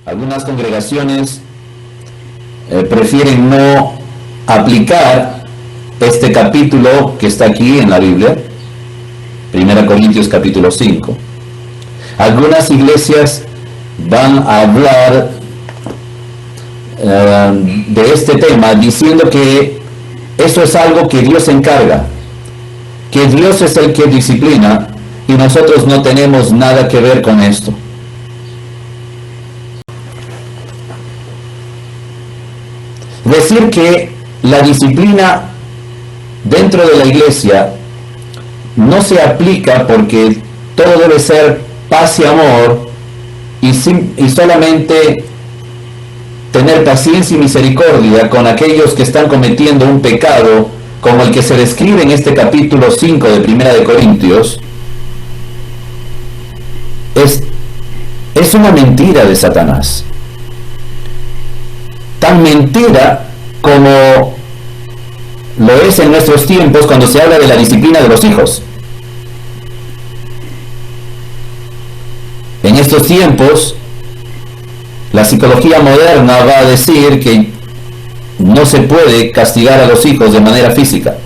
Algunas congregaciones prefieren no aplicar este capítulo que está aquí en la Biblia, 1 Corintios capítulo 5. Algunas iglesias van a hablar de este tema diciendo que eso es algo que Dios encarga, que Dios es el que disciplina y nosotros no tenemos nada que ver con esto. Decir que la disciplina dentro de la iglesia no se aplica porque todo debe ser paz y amor y solamente tener paciencia y misericordia con aquellos que están cometiendo un pecado como el que se describe en este capítulo 5 de 1 de Corintios, es una mentira de Satanás. Tan mentira como lo es en nuestros tiempos cuando se habla de la disciplina de los hijos. En estos tiempos, la psicología moderna va a decir que no se puede castigar a los hijos de manera física,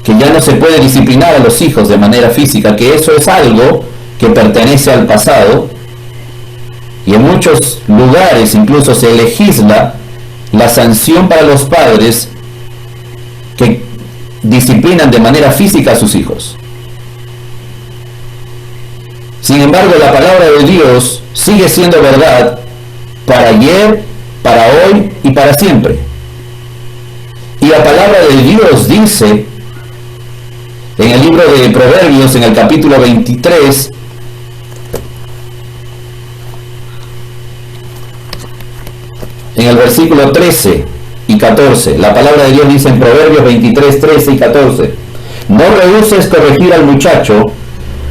que ya no se puede disciplinar a los hijos de manera física, que eso es algo que pertenece al pasado, y en muchos lugares incluso se legisla la sanción para los padres que disciplinan de manera física a sus hijos. Sin embargo, la palabra de Dios sigue siendo verdad para ayer, para hoy y para siempre. Y la palabra de Dios dice en el libro de Proverbios, en el capítulo 23, en el versículo 13 y 14, la palabra de Dios dice en Proverbios 23, 13 y 14: no rehuses corregir al muchacho,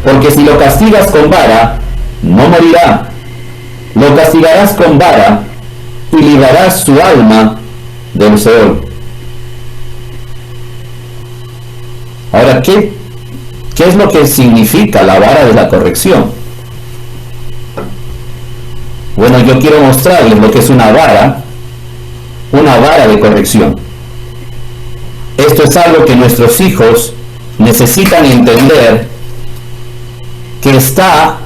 porque si lo castigas con vara, no morirá. Lo castigarás con vara y librarás su alma del Seol. Ahora, ¿qué es lo que significa la vara de la corrección? Bueno, yo quiero mostrarles lo que es una vara de corrección. Esto es algo que nuestros hijos necesitan entender, que está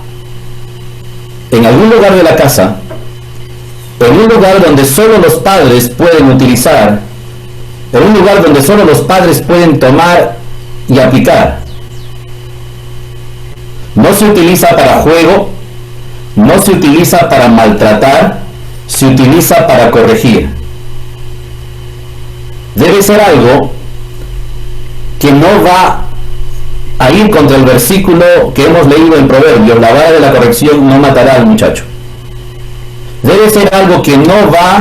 en algún lugar de la casa, en un lugar donde solo los padres pueden utilizar, en un lugar donde solo los padres pueden tomar y aplicar. No se utiliza para juego, no se utiliza para maltratar, se utiliza para corregir. Debe ser algo que no va a ir contra el versículo que hemos leído en Proverbios: la vara de la corrección no matará al muchacho. Debe ser algo que no va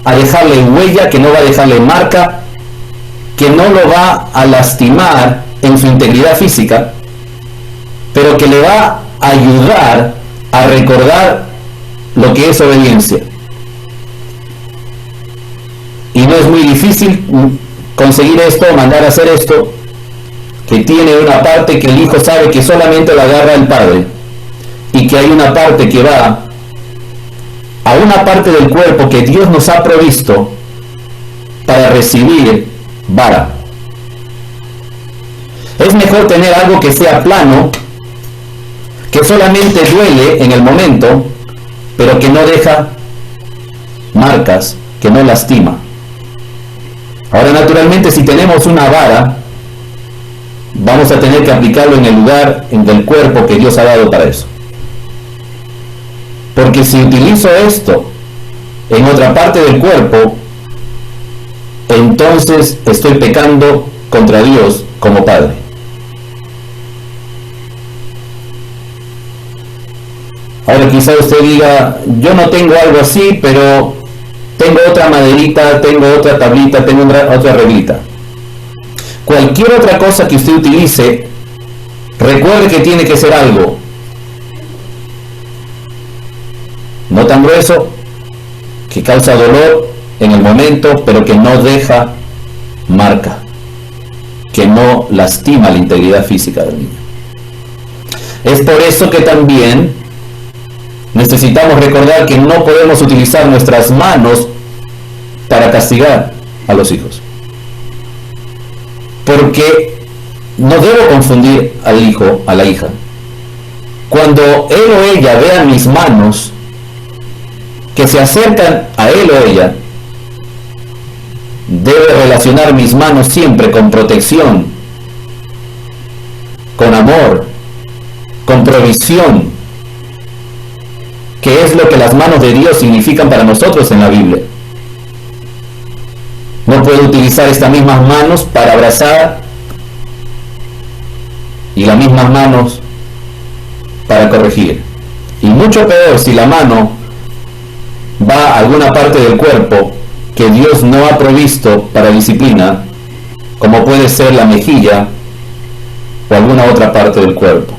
a dejarle huella, que no va a dejarle marca, que no lo va a lastimar en su integridad física, pero que le va a ayudar a recordar lo que es obediencia. Y no es muy difícil conseguir esto, mandar a hacer esto, que tiene una parte que el hijo sabe que solamente la agarra el padre, y que hay una parte que va a una parte del cuerpo que Dios nos ha provisto para recibir vara. Es mejor tener algo que sea plano, que solamente duele en el momento, pero que no deja marcas, que no lastima. Ahora, naturalmente, si tenemos una vara, vamos a tener que aplicarlo en el lugar del cuerpo que Dios ha dado para eso. Porque si utilizo esto en otra parte del cuerpo, entonces estoy pecando contra Dios como padre. Ahora, quizá usted diga: yo no tengo algo así, pero tengo otra maderita, tengo otra tablita, tengo otra reglita. Cualquier otra cosa que usted utilice, recuerde que tiene que ser algo no tan grueso, que causa dolor en el momento, pero que no deja marca, que no lastima la integridad física del niño. Es por eso que también necesitamos recordar que no podemos utilizar nuestras manos para castigar a los hijos. Porque no debo confundir al hijo, a la hija. Cuando él o ella vean mis manos que se acercan a él o ella, debe relacionar mis manos siempre con protección, con amor, con provisión, que es lo que las manos de Dios significan para nosotros en la Biblia. No puedo utilizar estas mismas manos para abrazar y las mismas manos para corregir. Y mucho peor si la mano va a alguna parte del cuerpo que Dios no ha provisto para disciplina, como puede ser la mejilla o alguna otra parte del cuerpo.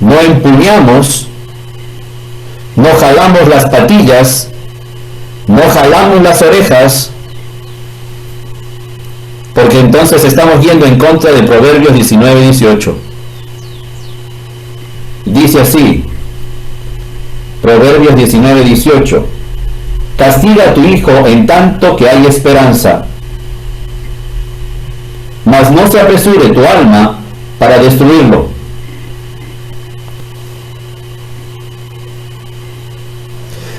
No empuñamos, no jalamos las patillas, no jalamos las orejas, porque entonces estamos yendo en contra de Proverbios 19:18. Dice así, Proverbios 19:18: castiga a tu hijo en tanto que hay esperanza, mas no se apresure tu alma para destruirlo.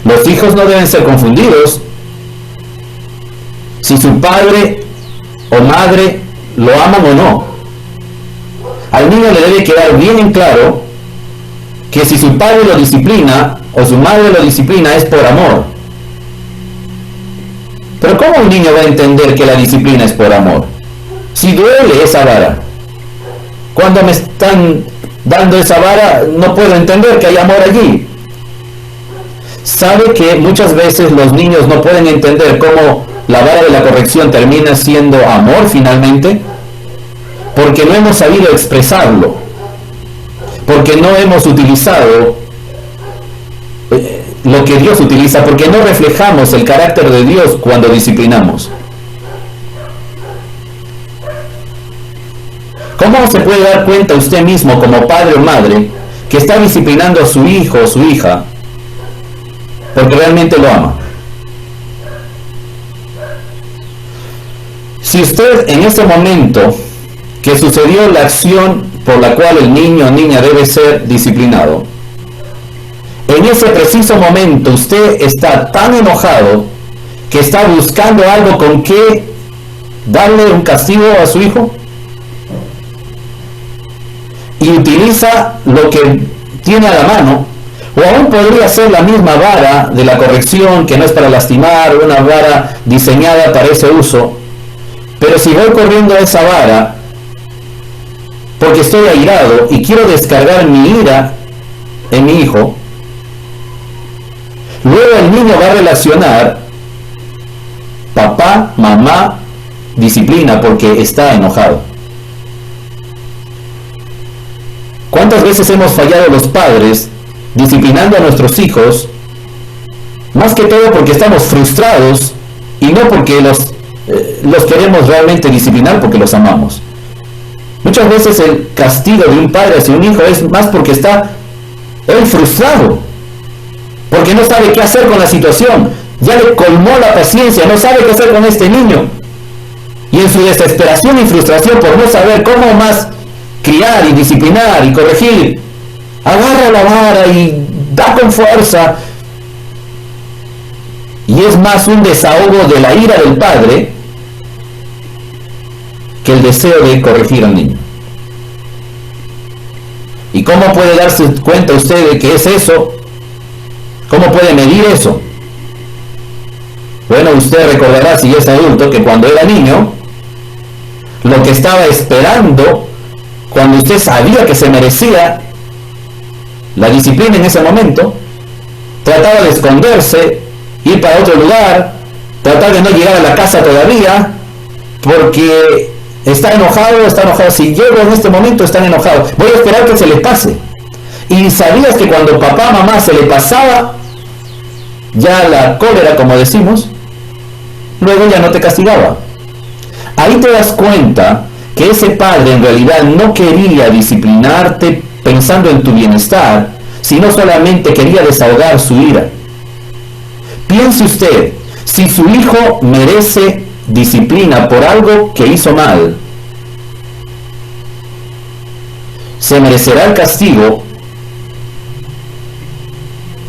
Los hijos no deben ser confundidos. Si su padre o madre lo aman o no, al niño le debe quedar bien en claro que si su padre lo disciplina o su madre lo disciplina es por amor. Pero ¿cómo un niño va a entender que la disciplina es por amor? Si duele esa vara. Cuando me están dando esa vara, no puedo entender que hay amor allí. ¿Sabe que muchas veces los niños no pueden entender cómo la vara de la corrección termina siendo amor finalmente? Porque no hemos sabido expresarlo. Porque no hemos utilizado lo que Dios utiliza, porque no reflejamos el carácter de Dios cuando disciplinamos. ¿Cómo se puede dar cuenta usted mismo como padre o madre que está disciplinando a su hijo o su hija porque realmente lo ama? Si usted en ese momento que sucedió la acción por la cual el niño o niña debe ser disciplinado, en ese preciso momento usted está tan enojado que está buscando algo con que darle un castigo a su hijo y utiliza lo que tiene a la mano, o aún podría ser la misma vara de la corrección que no es para lastimar, una vara diseñada para ese uso, pero si voy corriendo a esa vara porque estoy airado y quiero descargar mi ira en mi hijo, luego el niño va a relacionar papá, mamá, disciplina porque está enojado. ¿Cuántas veces hemos fallado los padres disciplinando a nuestros hijos? Más que todo porque estamos frustrados y no porque los queremos realmente disciplinar porque los amamos. Muchas veces el castigo de un padre hacia un hijo es más porque está él frustrado, porque no sabe qué hacer con la situación, ya le colmó la paciencia, no sabe qué hacer con este niño, y en su desesperación y frustración por no saber cómo más criar y disciplinar y corregir, agarra la vara y da con fuerza, y es más un desahogo de la ira del padre que el deseo de corregir al niño. ¿Y cómo puede darse cuenta usted de que es eso? ¿Cómo puede medir eso? Bueno, usted recordará, si es adulto, que cuando era niño, lo que estaba esperando, cuando usted sabía que se merecía la disciplina en ese momento, trataba de esconderse, ir para otro lugar, tratar de no llegar a la casa todavía, porque está enojado. Si llego en este momento están enojados, voy a esperar que se les pase. Y sabías que cuando papá, mamá se le pasaba ya la cólera, como decimos, luego ya no te castigaba. Ahí te das cuenta que ese padre en realidad no quería disciplinarte pensando en tu bienestar, sino solamente quería desahogar su ira. Piense usted, si su hijo merece disciplina por algo que hizo mal, se merecerá el castigo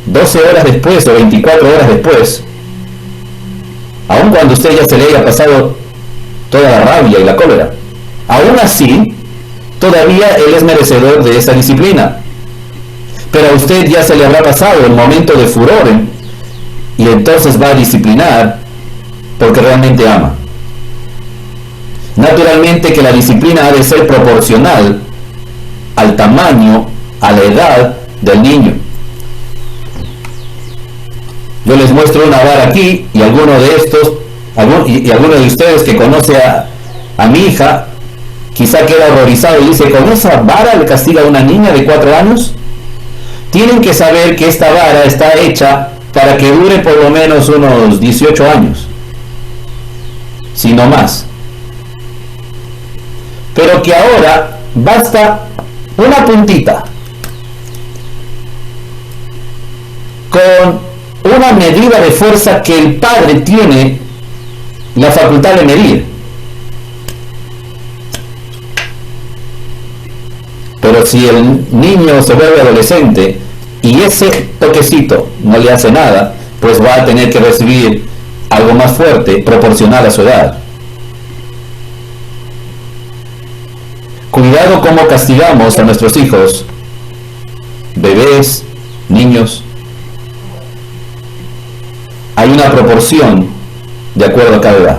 12 horas después o 24 horas después, aun cuando usted ya se le haya pasado toda la rabia y la cólera. Aún así, todavía él es merecedor de esa disciplina. Pero a usted ya se le habrá pasado el momento de furor, y entonces va a disciplinar porque realmente ama. Naturalmente que la disciplina ha de ser proporcional al tamaño, a la edad del niño. Yo les muestro una vara aquí, y alguno de estos, alguno de ustedes que conoce a mi hija, quizá queda horrorizado y dice, ¿con esa vara le castiga a una niña de 4 años? Tienen que saber que esta vara está hecha para que dure por lo menos unos 18 años, si no más. Pero que ahora basta una puntita con una medida de fuerza que el padre tiene la facultad de medir. Pero si el niño se vuelve adolescente y ese toquecito no le hace nada, pues va a tener que recibir algo más fuerte proporcional a su edad. Cuidado cómo castigamos a nuestros hijos, bebés, niños. Hay una proporción de acuerdo a cada edad.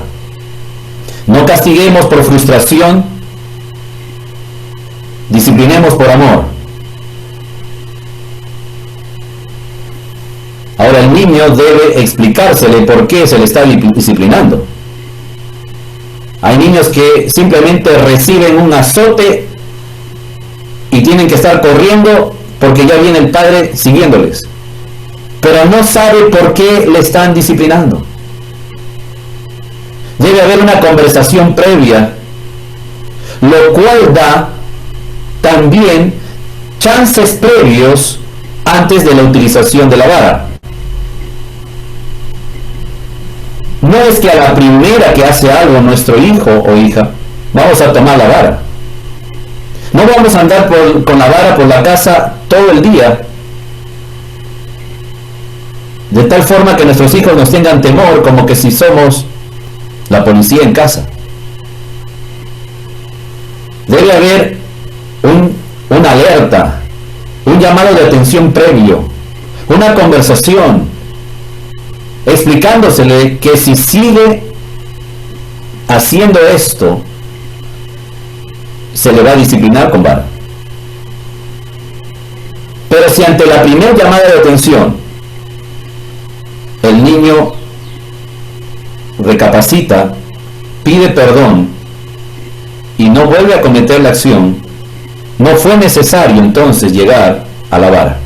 No castiguemos por frustración, disciplinemos por amor. Ahora el niño debe explicársele por qué se le está disciplinando. Hay niños que simplemente reciben un azote y tienen que estar corriendo porque ya viene el padre siguiéndoles, pero no sabe por qué le están disciplinando. Debe haber una conversación previa, lo cual da también chances previos antes de la utilización de la vara. No es que a la primera que hace algo nuestro hijo o hija, vamos a tomar la vara. No vamos a andar con la vara por la casa todo el día, de tal forma que nuestros hijos nos tengan temor como que si somos la policía en casa. Debe haber una alerta, un llamado de atención previo, una conversación, explicándosele que si sigue haciendo esto, se le va a disciplinar con vara. Pero si ante la primera llamada de atención el niño recapacita, pide perdón y no vuelve a cometer la acción, no fue necesario entonces llegar a la vara.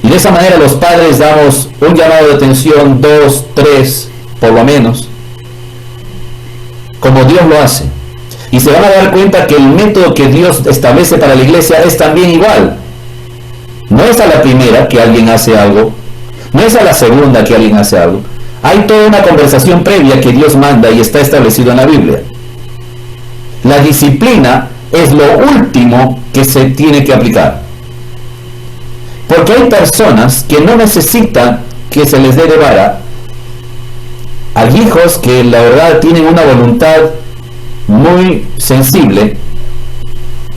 Y de esa manera los padres damos un llamado de atención, 2, 3, por lo menos, como Dios lo hace. Y se van a dar cuenta que el método que Dios establece para la iglesia es también igual. No es a la primera que alguien hace algo, no es a la segunda que alguien hace algo. Hay toda una conversación previa que Dios manda y está establecido en la Biblia. La disciplina es lo último que se tiene que aplicar. Porque hay personas que no necesitan que se les dé de vara. Hay hijos que la verdad tienen una voluntad muy sensible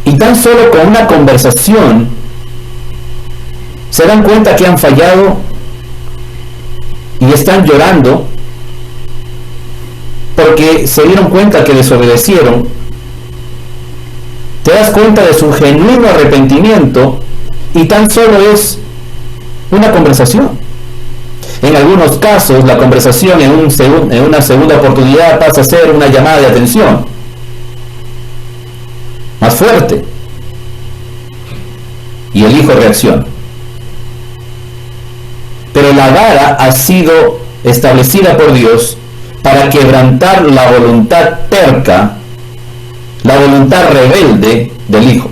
y tan solo con una conversación se dan cuenta que han fallado y están llorando porque se dieron cuenta que desobedecieron. Te das cuenta de su genuino arrepentimiento y tan solo es una conversación. En algunos casos la conversación en una segunda oportunidad pasa a ser una llamada de atención más fuerte y el hijo reacciona. Pero la vara ha sido establecida por Dios para quebrantar la voluntad terca, la voluntad rebelde del hijo.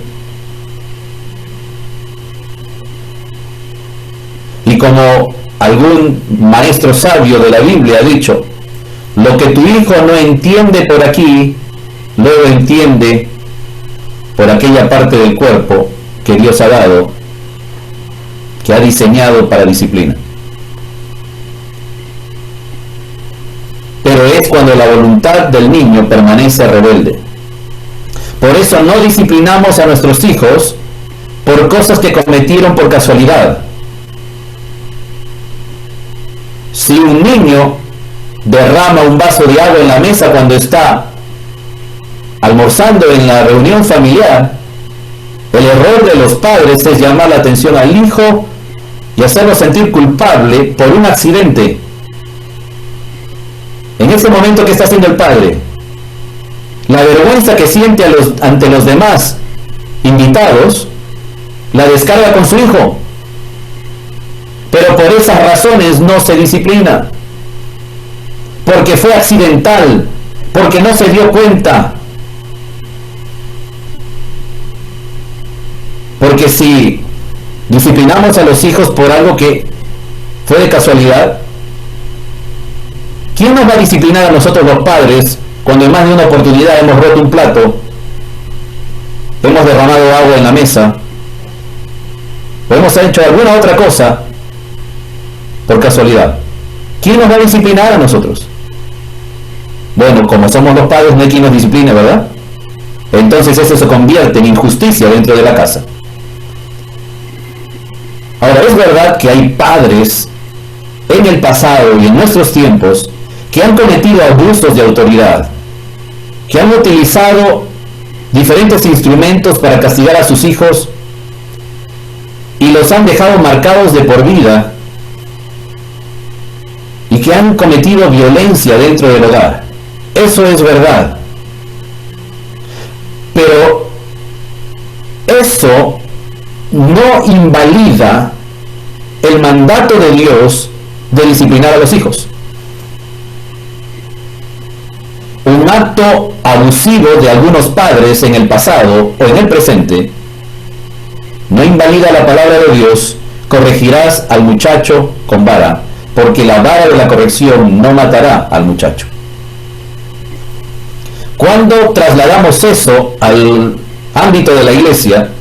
como algún maestro sabio de la Biblia ha dicho, lo que tu hijo no entiende por aquí, luego entiende por aquella parte del cuerpo que Dios ha dado, que ha diseñado para disciplina. Pero es cuando la voluntad del niño permanece rebelde. Por eso no disciplinamos a nuestros hijos por cosas que cometieron por casualidad. Si un niño derrama un vaso de agua en la mesa cuando está almorzando en la reunión familiar, el error de los padres es llamar la atención al hijo y hacerlo sentir culpable por un accidente. En ese momento, ¿qué está haciendo el padre? La vergüenza que siente ante los demás invitados, la descarga con su hijo. Pero por esas razones no se disciplina. Porque fue accidental, porque no se dio cuenta. Porque si disciplinamos a los hijos por algo que fue de casualidad, ¿quién nos va a disciplinar a nosotros los padres cuando en más de una oportunidad hemos roto un plato, hemos derramado agua en la mesa, o hemos hecho alguna otra cosa por casualidad? ¿Quién nos va a disciplinar a nosotros? Bueno, como somos los padres, no hay quien nos discipline, ¿verdad? Entonces eso se convierte en injusticia dentro de la casa. Ahora, es verdad que hay padres en el pasado y en nuestros tiempos que han cometido abusos de autoridad, que han utilizado diferentes instrumentos para castigar a sus hijos y los han dejado marcados de por vida, y que han cometido violencia dentro del hogar. Eso es verdad. Pero eso no invalida el mandato de Dios de disciplinar a los hijos. Un acto abusivo de algunos padres en el pasado o en el presente no invalida la palabra de Dios: corregirás al muchacho con vara, porque la vara de la corrección no matará al muchacho. Cuando trasladamos eso al ámbito de la iglesia,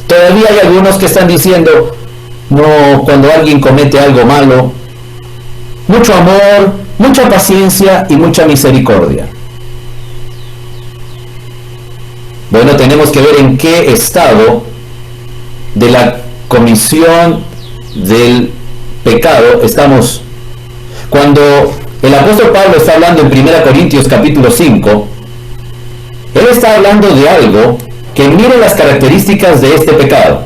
todavía hay algunos que están diciendo, no, cuando alguien comete algo malo, mucho amor, mucha paciencia y mucha misericordia. Bueno, tenemos que ver en qué estado de la comisión del pecado estamos. Cuando el apóstol Pablo está hablando en 1 Corintios capítulo 5, él está hablando de algo que mire las características de este pecado.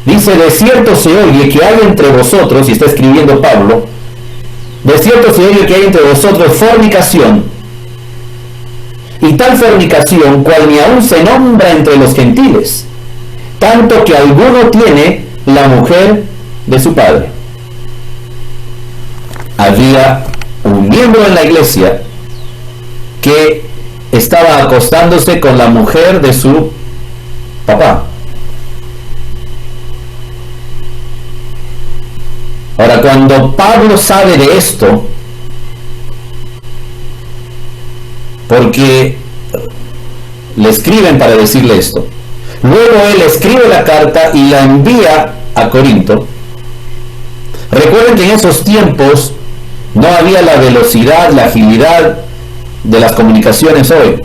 Dice, de cierto se oye que hay entre vosotros, y está escribiendo Pablo, de cierto se oye que hay entre vosotros fornicación, y tal fornicación cual ni aún se nombra entre los gentiles, tanto que alguno tiene la mujer de su padre. Había un miembro en la iglesia que estaba acostándose con la mujer de su papá. Ahora, cuando Pablo sabe de esto, porque le escriben para decirle esto, luego él escribe la carta y la envía a Corinto. Recuerden que en esos tiempos no había la velocidad, la agilidad de las comunicaciones hoy.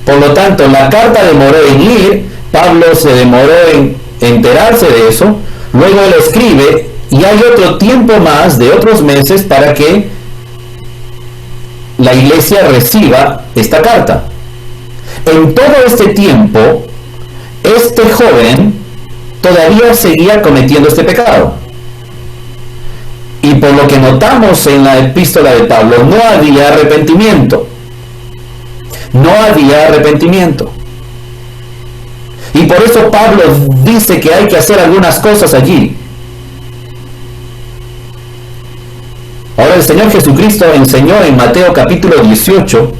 Por lo tanto, la carta demoró en ir, Pablo se demoró en enterarse de eso, luego él escribe y hay otro tiempo más de otros meses para que la iglesia reciba esta carta. En todo este tiempo, este joven todavía seguía cometiendo este pecado. Y por lo que notamos en la epístola de Pablo, no había arrepentimiento. No había arrepentimiento. Y por eso Pablo dice que hay que hacer algunas cosas allí. Ahora el Señor Jesucristo enseñó en Mateo capítulo 18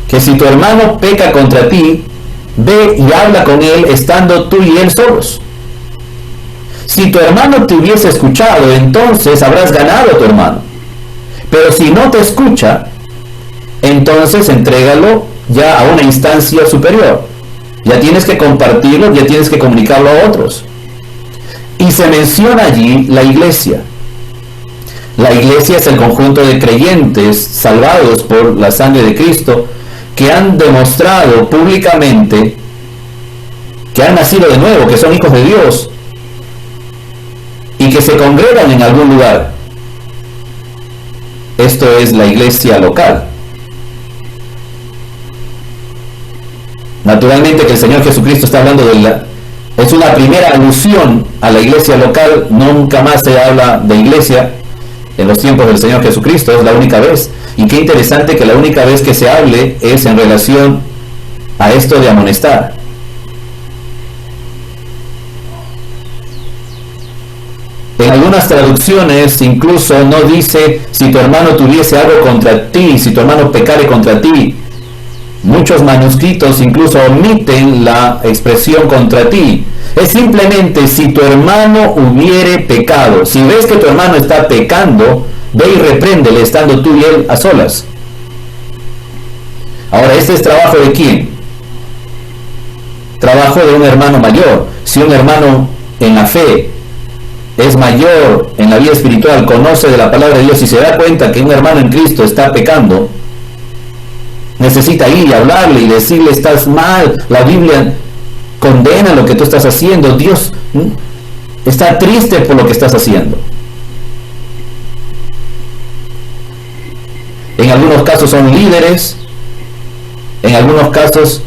que si tu hermano peca contra ti, ve y habla con él estando tú y él solos. Si tu hermano te hubiese escuchado, entonces habrás ganado a tu hermano. Pero si no te escucha, entonces entrégalo ya a una instancia superior. Ya tienes que compartirlo, ya tienes que comunicarlo a otros. Y se menciona allí la iglesia. La iglesia es el conjunto de creyentes salvados por la sangre de Cristo que han demostrado públicamente que han nacido de nuevo, que son hijos de Dios y que se congregan en algún lugar. Esto es la iglesia local. Naturalmente que el Señor Jesucristo está hablando es una primera alusión a la iglesia local. Nunca más se habla de iglesia en los tiempos del Señor Jesucristo, es la única vez. Y qué interesante que la única vez que se hable es en relación a esto de amonestar. En algunas traducciones incluso no dice si tu hermano tuviese algo contra ti, si tu hermano pecare contra ti. Muchos manuscritos incluso omiten la expresión contra ti. Es simplemente si tu hermano hubiere pecado. Si ves que tu hermano está pecando, ve y repréndele estando tú y él a solas. Ahora, ¿este es trabajo de quién? Trabajo de un hermano mayor. Si un hermano en la fe es mayor en la vida espiritual, conoce de la palabra de Dios y se da cuenta que un hermano en Cristo está pecando, necesita ir y hablarle y decirle: estás mal, la Biblia condena lo que tú estás haciendo, Dios está triste por lo que estás haciendo. En algunos casos son líderes, en algunos casos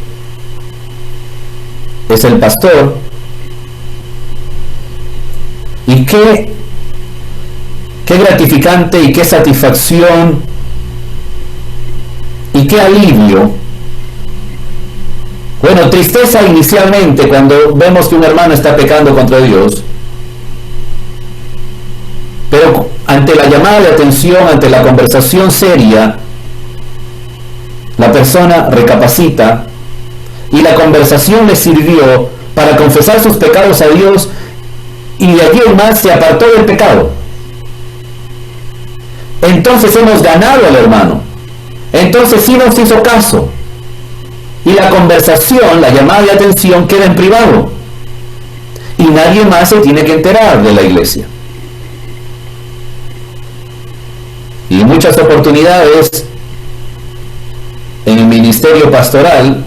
es el pastor. Y qué gratificante y qué satisfacción y qué alivio. Bueno, tristeza inicialmente cuando vemos que un hermano está pecando contra Dios, pero ante la llamada de atención, ante la conversación seria, la persona recapacita y la conversación le sirvió para confesar sus pecados a Dios, y de allí en más se apartó del pecado. Entonces hemos ganado al hermano. Entonces sí nos hizo caso. Y la conversación, la llamada de atención queda en privado. Y nadie más se tiene que enterar de la iglesia. Y en muchas oportunidades en el ministerio pastoral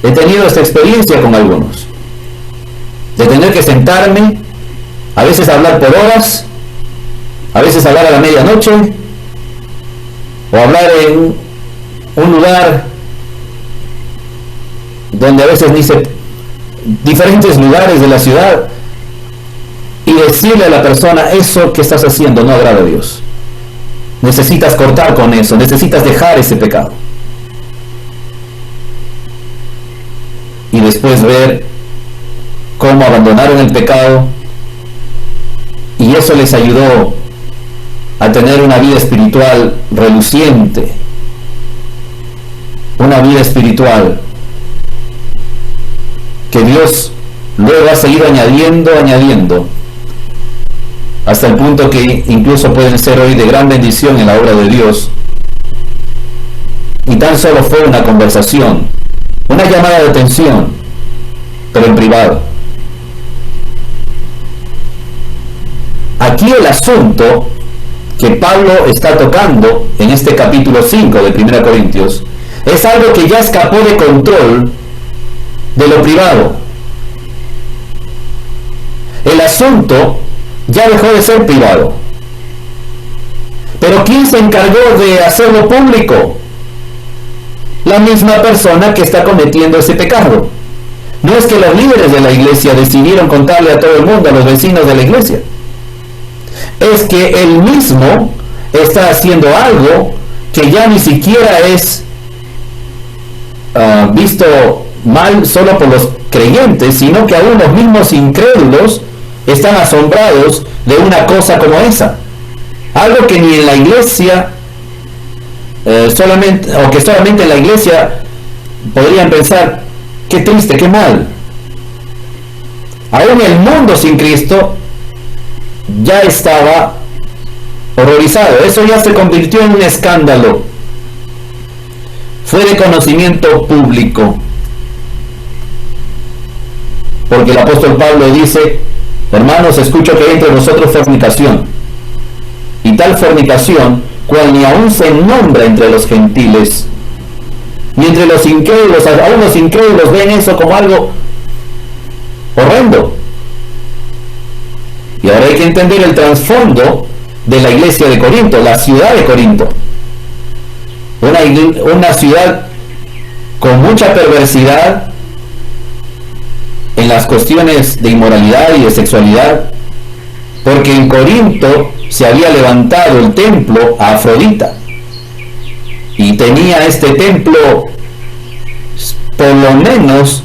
he tenido esta experiencia con algunos. De tener que sentarme, a veces hablar por horas, a veces hablar a la medianoche, o hablar en un lugar donde a veces diferentes lugares de la ciudad, y decirle a la persona: eso que estás haciendo no agrada a Dios. Necesitas cortar con eso, necesitas dejar ese pecado. Y después ver cómo abandonaron el pecado, y eso les ayudó a tener una vida espiritual reluciente, una vida espiritual que Dios luego ha seguido añadiendo, hasta el punto que incluso pueden ser hoy de gran bendición en la obra de Dios. Y tan solo fue una conversación, una llamada de atención, pero en privado. Aquí el asunto que Pablo está tocando en este capítulo 5 de 1 Corintios es algo que ya escapó de control de lo privado. El asunto ya dejó de ser privado. Pero ¿quién se encargó de hacerlo público? La misma persona que está cometiendo ese pecado. No es que los líderes de la iglesia decidieron contarle a todo el mundo, a los vecinos de la iglesia. Es que él mismo está haciendo algo que ya ni siquiera es visto mal solo por los creyentes, sino que aún los mismos incrédulos están asombrados de una cosa como esa. Algo que ni en la iglesia solamente en la iglesia podrían pensar: qué triste, qué mal. Aún el mundo sin Cristo ya estaba horrorizado. Eso ya se convirtió en un escándalo. Fue de conocimiento público. Porque el apóstol Pablo dice: hermanos, escucho que hay entre vosotros fornicación, y tal fornicación, cual ni aún se nombra entre los gentiles, ni entre los incrédulos. Aún los incrédulos ven eso como algo horrendo. Y ahora hay que entender el trasfondo de la iglesia de Corinto, la ciudad de Corinto. Una ciudad con mucha perversidad en las cuestiones de inmoralidad y de sexualidad, porque en Corinto se había levantado el templo a Afrodita, y tenía este templo, por lo menos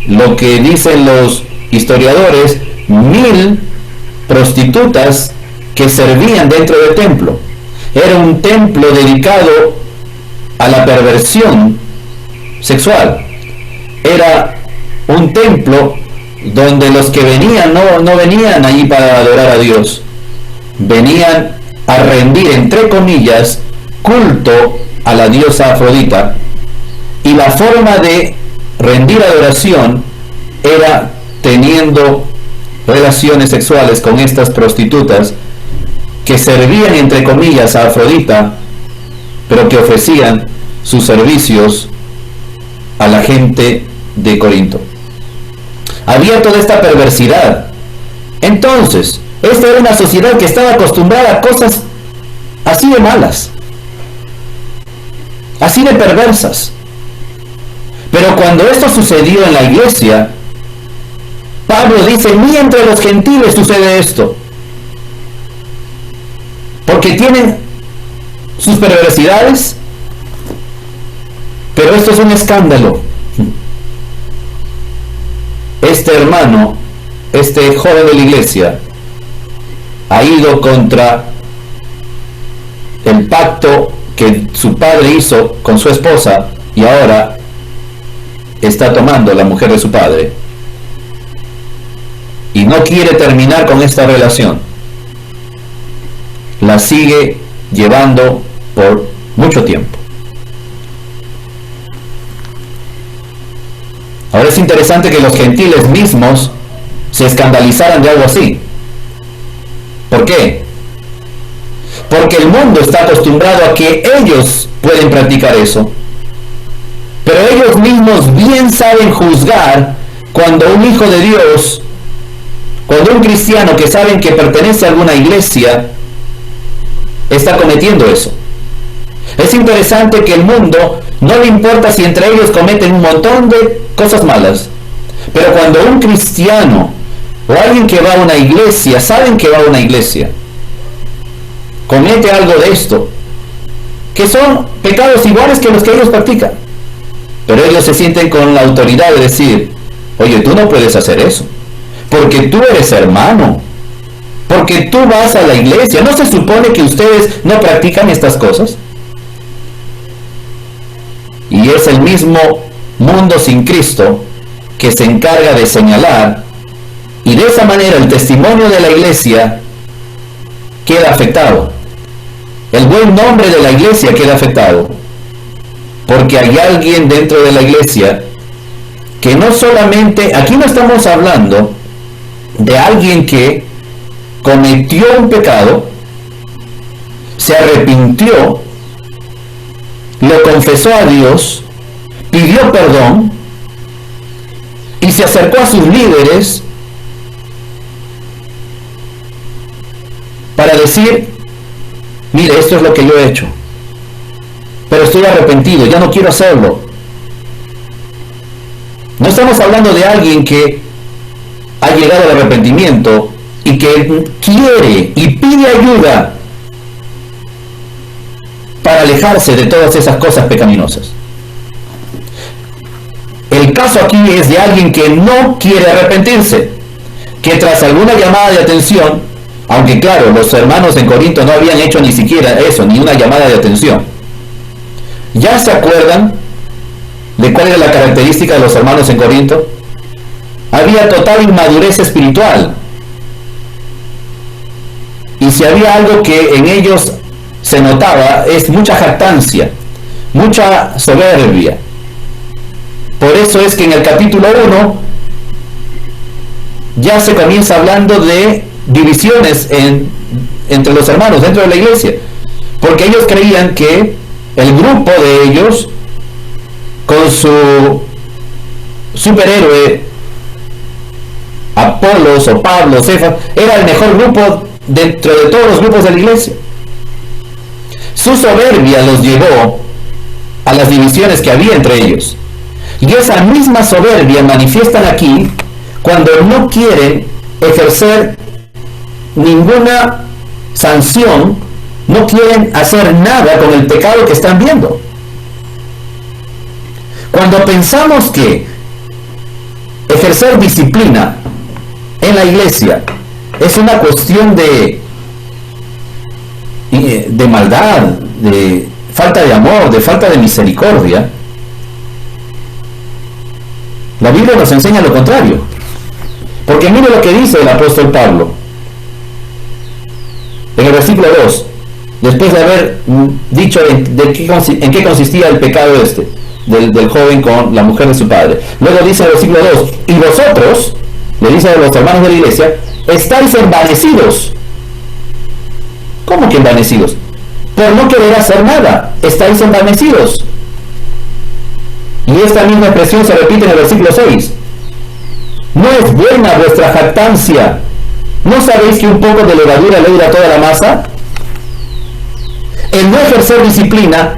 lo que dicen los historiadores, 1000 prostitutas que servían dentro del templo. Era un templo dedicado a la perversión sexual. Era un templo donde los que venían no venían allí para adorar a Dios, venían a rendir, entre comillas, culto a la diosa Afrodita, y la forma de rendir adoración era teniendo relaciones sexuales con estas prostitutas que servían, entre comillas, a Afrodita, pero que ofrecían sus servicios a la gente de Corinto. Había toda esta perversidad. Entonces, esta era una sociedad que estaba acostumbrada a cosas así de malas, así de perversas. Pero cuando esto sucedió en la iglesia, Pablo dice: ni entre los gentiles sucede esto, porque tienen sus perversidades, pero esto es un escándalo. Este hermano, este joven de la iglesia, ha ido contra el pacto que su padre hizo con su esposa, y ahora está tomando la mujer de su padre, y no quiere terminar con esta relación. La sigue llevando por mucho tiempo. Ahora es interesante que los gentiles mismos se escandalizaran de algo así. ¿Por qué? Porque el mundo está acostumbrado a que ellos pueden practicar eso, pero ellos mismos bien saben juzgar cuando un hijo de Dios, cuando un cristiano que saben que pertenece a alguna iglesia, está cometiendo eso. Es interesante que el mundo no le importa si entre ellos cometen un montón de cosas malas, pero cuando un cristiano o alguien que va a una iglesia, saben que va a una iglesia, comete algo de esto, que son pecados iguales que los que ellos practican, pero ellos se sienten con la autoridad de decir: oye, tú no puedes hacer eso, porque tú eres hermano, porque tú vas a la iglesia. ¿No se supone que ustedes no practican estas cosas? Y es el mismo mundo sin Cristo que se encarga de señalar, y de esa manera el testimonio de la iglesia queda afectado. El buen nombre de la iglesia queda afectado, porque hay alguien dentro de la iglesia que no solamente, aquí no estamos hablando de alguien que cometió un pecado, se arrepintió, lo confesó a Dios, pidió perdón y se acercó a sus líderes para decir: mire, esto es lo que yo he hecho, pero estoy arrepentido, ya no quiero hacerlo. No estamos hablando de alguien que ha llegado al arrepentimiento y que quiere y pide ayuda para alejarse de todas esas cosas pecaminosas. El caso aquí es de alguien que no quiere arrepentirse, que tras alguna llamada de atención, aunque claro, los hermanos en Corinto no habían hecho ni siquiera eso, ni una llamada de atención. ¿Ya se acuerdan de cuál era la característica de los hermanos en Corinto? Había total inmadurez espiritual. Y si había algo que en ellos se notaba, es mucha jactancia, mucha soberbia. Por eso es que en el capítulo 1 ya se comienza hablando de divisiones entre los hermanos dentro de la iglesia, porque ellos creían que el grupo de ellos, con su superhéroe Apolos o Pablo, Cefas, era el mejor grupo dentro de todos los grupos de la iglesia. Su soberbia los llevó a las divisiones que había entre ellos, y esa misma soberbia manifiestan aquí cuando no quieren ejercer ninguna sanción, no quieren hacer nada con el pecado que están viendo. Cuando pensamos que ejercer disciplina en la iglesia es una cuestión de maldad, de falta de amor, de falta de misericordia, la Biblia nos enseña lo contrario. Porque mire lo que dice el apóstol Pablo en el versículo 2, después de haber dicho en qué consistía el pecado del joven con la mujer de su padre. Luego dice el versículo 2, y vosotros, le dice a los hermanos de la iglesia, estáis envanecidos. ¿Cómo que envanecidos? Por no querer hacer nada, estáis envanecidos. Y esta misma expresión se repite en el versículo 6. No es buena vuestra jactancia. ¿No sabéis que un poco de levadura leuda toda la masa? El no ejercer disciplina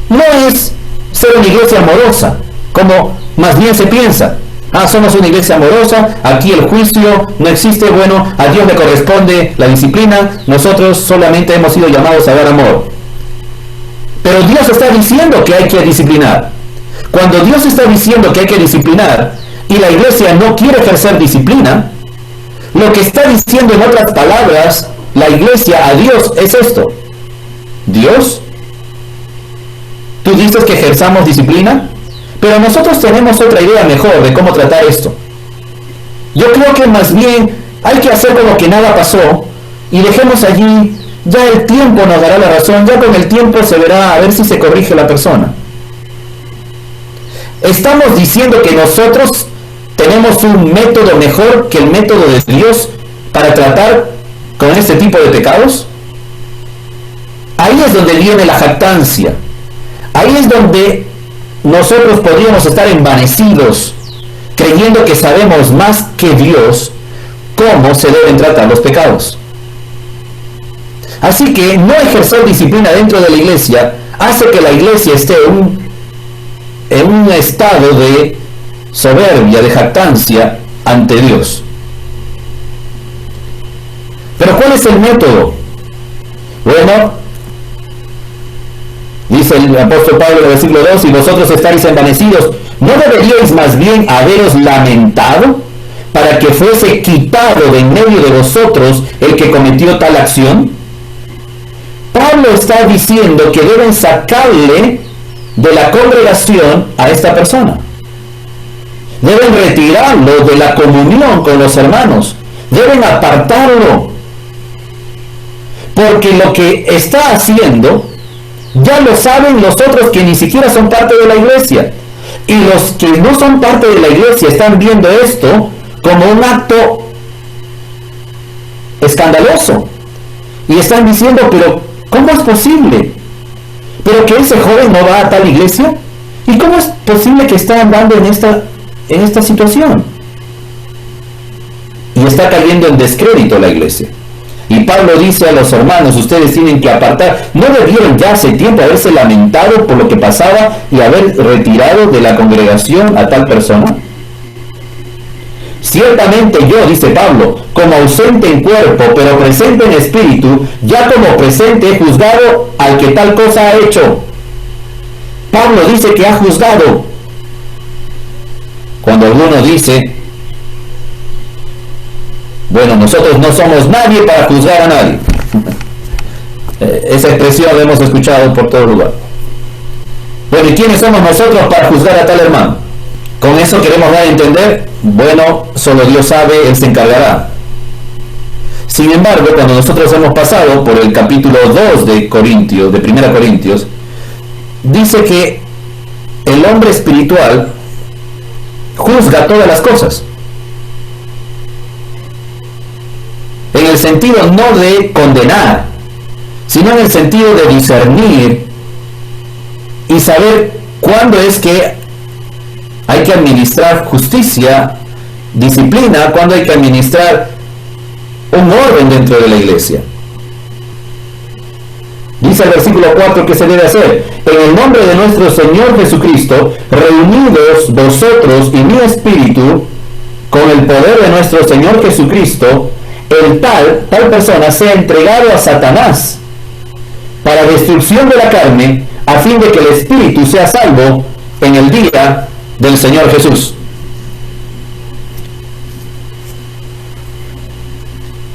no es ser una iglesia amorosa, como más bien se piensa. Somos una iglesia amorosa, aquí el juicio no existe, bueno, a Dios le corresponde la disciplina, nosotros solamente hemos sido llamados a dar amor. Pero Dios está diciendo que hay que disciplinar. Cuando Dios está diciendo que hay que disciplinar y la iglesia no quiere ejercer disciplina, lo que está diciendo en otras palabras la iglesia a Dios es esto: Dios, tú dices que ejerzamos disciplina, pero nosotros tenemos otra idea mejor de cómo tratar esto. Yo creo que más bien hay que hacer como que nada pasó y dejemos allí, ya el tiempo nos dará la razón, ya con el tiempo se verá a ver si se corrige la persona. Estamos diciendo que nosotros tenemos un método mejor que el método de Dios para tratar con este tipo de pecados. Ahí es donde viene la jactancia. Ahí es donde nosotros podríamos estar envanecidos, creyendo que sabemos más que Dios cómo se deben tratar los pecados. Así que no ejercer disciplina dentro de la iglesia hace que la iglesia esté en un estado de soberbia, de jactancia ante Dios. Pero ¿cuál es el método? Bueno, dice el apóstol Pablo en el versículo 2, y vosotros estáis envanecidos, ¿no deberíais más bien haberos lamentado para que fuese quitado de en medio de vosotros el que cometió tal acción? Pablo está diciendo que deben sacarle de la congregación a esta persona. Deben retirarlo de la comunión con los hermanos. Deben apartarlo. Porque lo que está haciendo ya lo saben los otros que ni siquiera son parte de la iglesia. Y los que no son parte de la iglesia están viendo esto como un acto escandaloso. Y están diciendo, pero ¿cómo es posible? ¿Pero que ese joven no va a tal iglesia? ¿Y cómo es posible que esté andando en esta situación? Y está cayendo en descrédito la iglesia. Y Pablo dice a los hermanos, ustedes tienen que apartar. ¿No debieron ya hace tiempo haberse lamentado por lo que pasaba y haber retirado de la congregación a tal persona? Ciertamente yo, dice Pablo, como ausente en cuerpo, pero presente en espíritu, ya como presente he juzgado al que tal cosa ha hecho. Pablo dice que ha juzgado. Cuando alguno dice, bueno, nosotros no somos nadie para juzgar a nadie. Esa expresión la hemos escuchado por todo lugar. Bueno, ¿y quiénes somos nosotros para juzgar a tal hermano? Con eso queremos dar a entender, bueno, solo Dios sabe, Él se encargará. Sin embargo, cuando nosotros hemos pasado por el capítulo 2 de Corintios, de 1 Corintios, dice que el hombre espiritual juzga todas las cosas. En el sentido no de condenar, sino en el sentido de discernir y saber cuándo es que hay que administrar justicia, disciplina, cuándo hay que administrar un orden dentro de la iglesia. Dice el versículo 4 que se debe hacer: en el nombre de nuestro Señor Jesucristo, reunidos vosotros y mi espíritu, con el poder de nuestro Señor Jesucristo, el tal persona sea entregado a Satanás para destrucción de la carne, a fin de que el espíritu sea salvo en el día del Señor Jesús.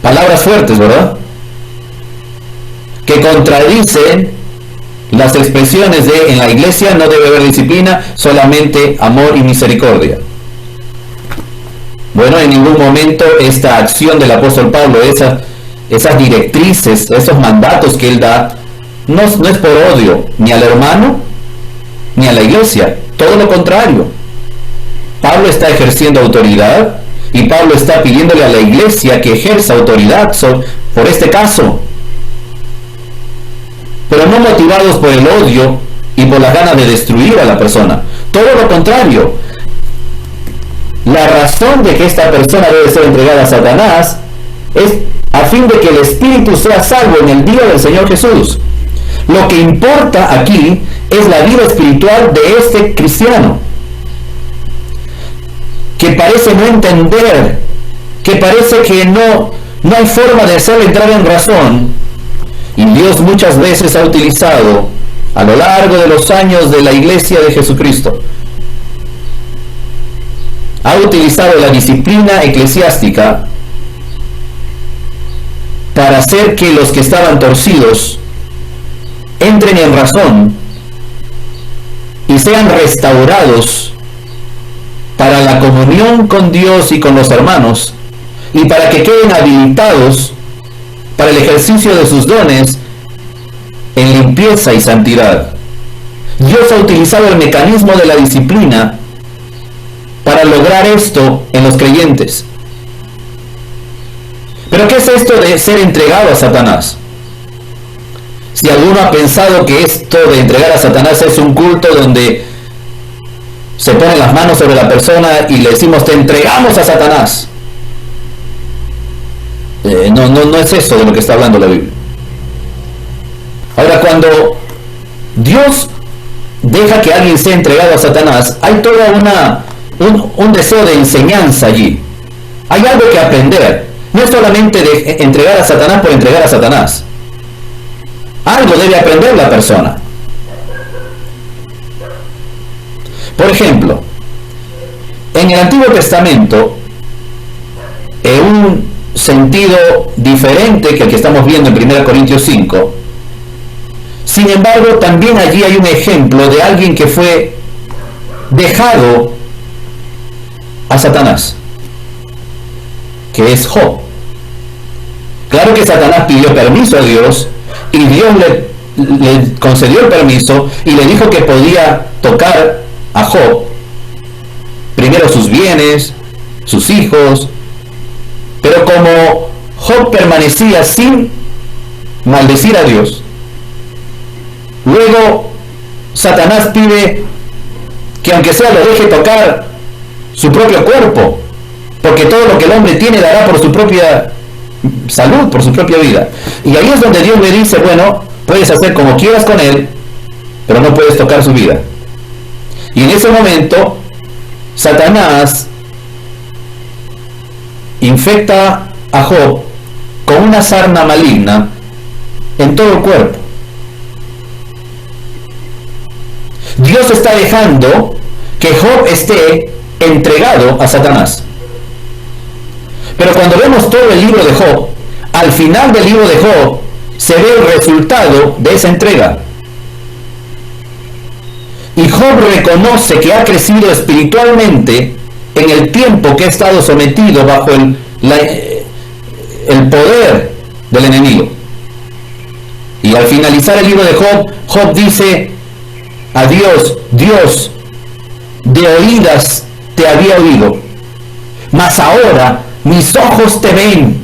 Palabras fuertes, ¿verdad? Que contradicen las expresiones de en la iglesia no debe haber disciplina, solamente amor y misericordia. Bueno, en ningún momento esta acción del apóstol Pablo, esas directrices, esos mandatos que él da, no es por odio ni al hermano ni a la iglesia, todo lo contrario. Pablo está ejerciendo autoridad y Pablo está pidiéndole a la iglesia que ejerza autoridad por este caso, pero no motivados por el odio y por las ganas de destruir a la persona, todo lo contrario. La razón de que esta persona debe ser entregada a Satanás es a fin de que el espíritu sea salvo en el día del Señor Jesús. Lo que importa aquí es la vida espiritual de este cristiano, que parece no entender, que parece que no hay forma de hacerle entrar en razón. Y Dios muchas veces ha utilizado a lo largo de los años de la iglesia de Jesucristo, ha utilizado la disciplina eclesiástica para hacer que los que estaban torcidos entren en razón y sean restaurados para la comunión con Dios y con los hermanos, y para que queden habilitados para el ejercicio de sus dones en limpieza y santidad. Dios ha utilizado el mecanismo de la disciplina para lograr esto en los creyentes. Pero ¿qué es esto de ser entregado a Satanás? Si alguno ha pensado que esto de entregar a Satanás es un culto donde se ponen las manos sobre la persona y le decimos te entregamos a Satanás, no es eso de lo que está hablando la Biblia. Ahora, cuando Dios deja que alguien sea entregado a Satanás, hay toda un deseo de enseñanza allí. Hay algo que aprender. No es solamente de entregar a Satanás por entregar a Satanás. Algo debe aprender la persona. Por ejemplo, en el Antiguo Testamento, en un sentido diferente que el que estamos viendo en 1 Corintios 5, sin embargo, también allí hay un ejemplo de alguien que fue dejado a Satanás, que es Job. Claro que Satanás pidió permiso a Dios y Dios le concedió el permiso y le dijo que podía tocar a Job, primero sus bienes, sus hijos, pero como Job permanecía sin maldecir a Dios, luego Satanás pide que aunque sea lo deje tocar su propio cuerpo, porque todo lo que el hombre tiene dará por su propia salud, por su propia vida. Y ahí es donde Dios le dice, bueno, puedes hacer como quieras con él, pero no puedes tocar su vida. Y en ese momento Satanás infecta a Job con una sarna maligna en todo el cuerpo. Dios está dejando que Job esté entregado a Satanás. Pero cuando vemos todo el libro de Job, al final del libro de Job se ve el resultado de esa entrega. Y Job reconoce que ha crecido espiritualmente en el tiempo que ha estado sometido bajo el poder del enemigo. Y al finalizar el libro de Job, Job dice a Dios: Dios, de oídas te había oído, mas ahora mis ojos te ven.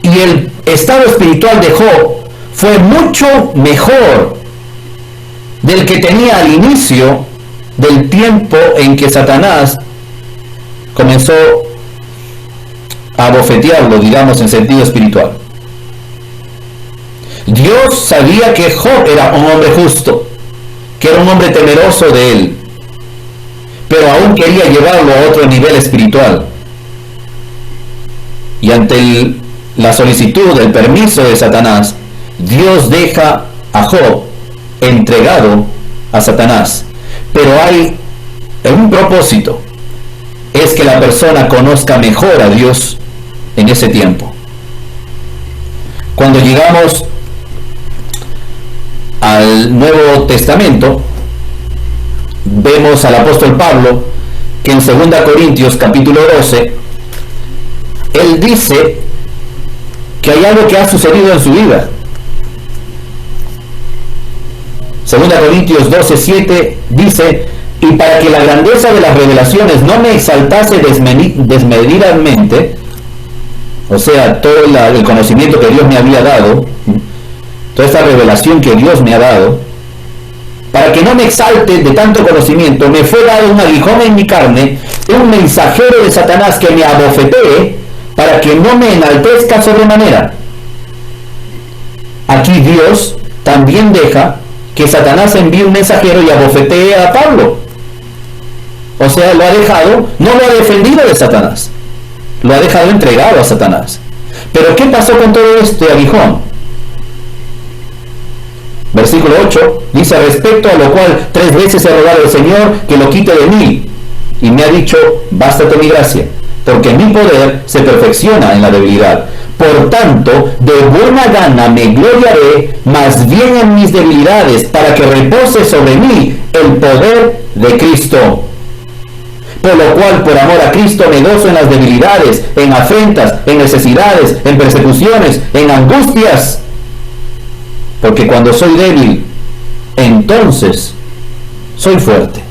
Y el estado espiritual de Job fue mucho mejor del que tenía al inicio del tiempo en que Satanás comenzó a abofetearlo, digamos, en sentido espiritual. Dios sabía que Job era un hombre justo, que era un hombre temeroso de él, pero aún quería llevarlo a otro nivel espiritual. Y ante la solicitud, el permiso de Satanás, Dios deja a Job entregado a Satanás. Pero hay un propósito, es que la persona conozca mejor a Dios en ese tiempo. Cuando llegamos al Nuevo Testamento, vemos al apóstol Pablo que en 2 Corintios capítulo 12, él dice que hay algo que ha sucedido en su vida. 2 Corintios 12:7 dice: y para que la grandeza de las revelaciones no me exaltase desmedidamente, o sea, todo el conocimiento que Dios me había dado, toda esta revelación que Dios me ha dado, para que no me exalte de tanto conocimiento, me fue dado un aguijón en mi carne, un mensajero de Satanás que me abofetee, para que no me enaltezca sobremanera. Aquí Dios también deja que Satanás envíe un mensajero y abofetee a Pablo. O sea, lo ha dejado, no lo ha defendido de Satanás, lo ha dejado entregado a Satanás. Pero ¿qué pasó con todo este aguijón? Versículo 8 dice: respecto a lo cual 3 veces he rogado al Señor que lo quite de mí, y me ha dicho: bástate mi gracia, porque mi poder se perfecciona en la debilidad. Por tanto, de buena gana me gloriaré más bien en mis debilidades, para que repose sobre mí el poder de Cristo. Por lo cual, por amor a Cristo, me gozo en las debilidades, en afrentas, en necesidades, en persecuciones, en angustias. Porque cuando soy débil, entonces soy fuerte.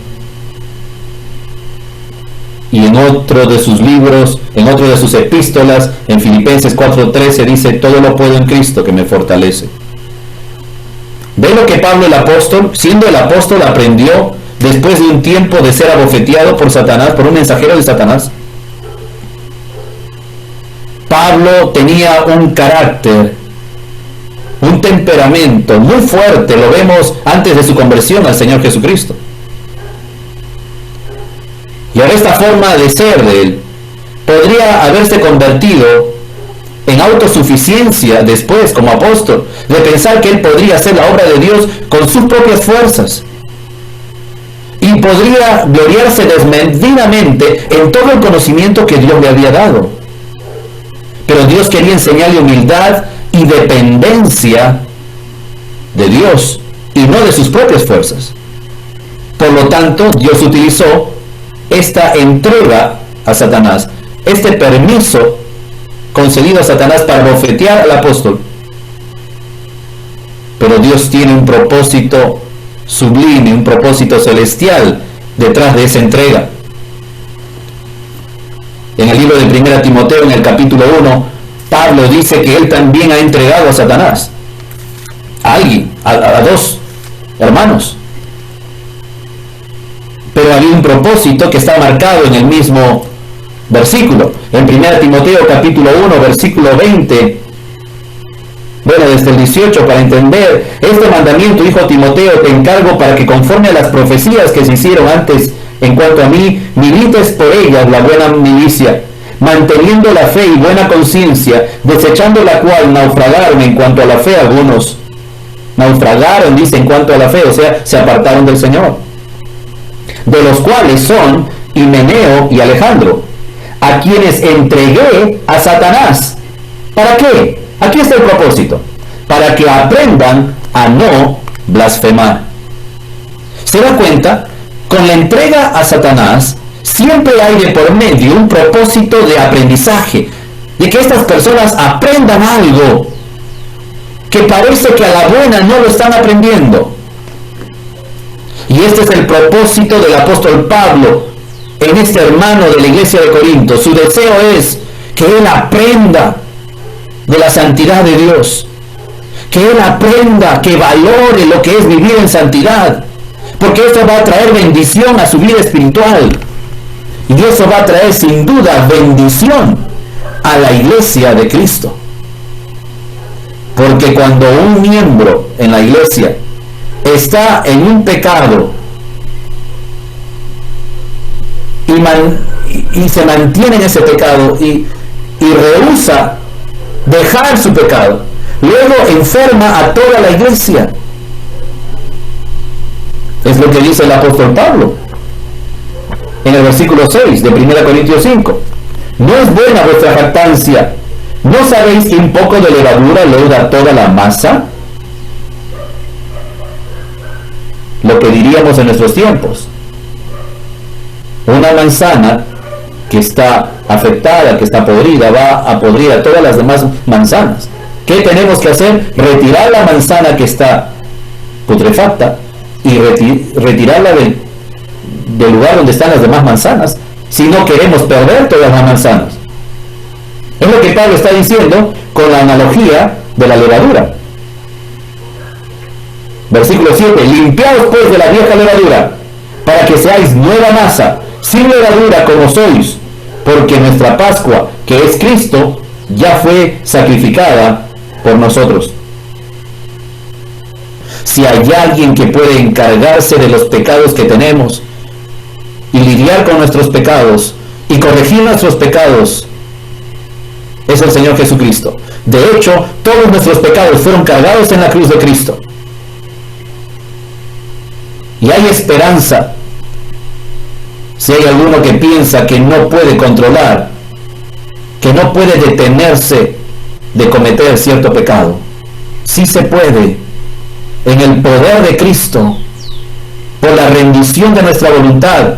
Y en otro de sus libros, en otro de sus epístolas, en Filipenses 4:13 dice: todo lo puedo en Cristo que me fortalece. ¿Ve lo que Pablo el apóstol, siendo el apóstol, aprendió después de un tiempo de ser abofeteado por Satanás, por un mensajero de Satanás? Pablo tenía un carácter, un temperamento muy fuerte, lo vemos antes de su conversión al Señor Jesucristo. Y ahora esta forma de ser de él podría haberse convertido en autosuficiencia después como apóstol, de pensar que él podría hacer la obra de Dios con sus propias fuerzas. Y podría gloriarse desmedidamente en todo el conocimiento que Dios le había dado. Pero Dios quería enseñarle humildad y dependencia de Dios y no de sus propias fuerzas. Por lo tanto, Dios utilizó esta entrega a Satanás, este permiso concedido a Satanás para bofetear al apóstol. Pero Dios tiene un propósito sublime, un propósito celestial detrás de esa entrega. En el libro de 1 Timoteo, en el capítulo 1, Pablo dice que él también ha entregado a Satanás, a alguien, a 2 hermanos. Pero hay un propósito que está marcado en el mismo versículo. En 1 Timoteo capítulo 1, versículo 20, bueno, desde el 18, para entender este mandamiento, hijo Timoteo, te encargo para que conforme a las profecías que se hicieron antes en cuanto a mí, milites por ellas la buena milicia, manteniendo la fe y buena conciencia, desechando la cual naufragaron en cuanto a la fe algunos. Naufragaron, dice, en cuanto a la fe, o sea, se apartaron del Señor. De los cuales son Himeneo y Alejandro, a quienes entregué a Satanás. ¿Para qué? Aquí está el propósito. Para que aprendan a no blasfemar. ¿Se da cuenta? Con la entrega a Satanás siempre hay de por medio un propósito de aprendizaje, de que estas personas aprendan algo que parece que a la buena no lo están aprendiendo. Y este es el propósito del apóstol Pablo en este hermano de la iglesia de Corinto. Su deseo es que él aprenda de la santidad de Dios, que él aprenda, que valore lo que es vivir en santidad, porque eso va a traer bendición a su vida espiritual, y eso va a traer sin duda bendición a la iglesia de Cristo. Porque cuando un miembro en la iglesia está en un pecado y se mantiene en ese pecado y rehúsa dejar su pecado, luego enferma a toda la iglesia. Es lo que dice el apóstol Pablo en el versículo 6 de 1 Corintios 5. No es buena vuestra jactancia. ¿No sabéis que un poco de levadura leuda toda la masa? Lo que diríamos en nuestros tiempos. Una manzana que está afectada, que está podrida, va a podrir a todas las demás manzanas. ¿Qué tenemos que hacer? Retirar la manzana que está putrefacta y retirarla del lugar donde están las demás manzanas, si no queremos perder todas las manzanas. Es lo que Pablo está diciendo con la analogía de la levadura. Versículo 7. Limpiaos pues de la vieja levadura, para que seáis nueva masa, sin levadura como sois, porque nuestra Pascua, que es Cristo, ya fue sacrificada por nosotros. Si hay alguien que puede encargarse de los pecados que tenemos y lidiar con nuestros pecados y corregir nuestros pecados, es el Señor Jesucristo. De hecho, todos nuestros pecados fueron cargados en la cruz de Cristo. Y hay esperanza. Si hay alguno que piensa que no puede controlar, que no puede detenerse de cometer cierto pecado, sí se puede. En el poder de Cristo, por la rendición de nuestra voluntad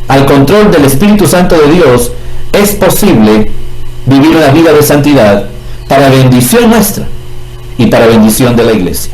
al control del Espíritu Santo de Dios, es posible vivir una vida de santidad para bendición nuestra y para bendición de la iglesia.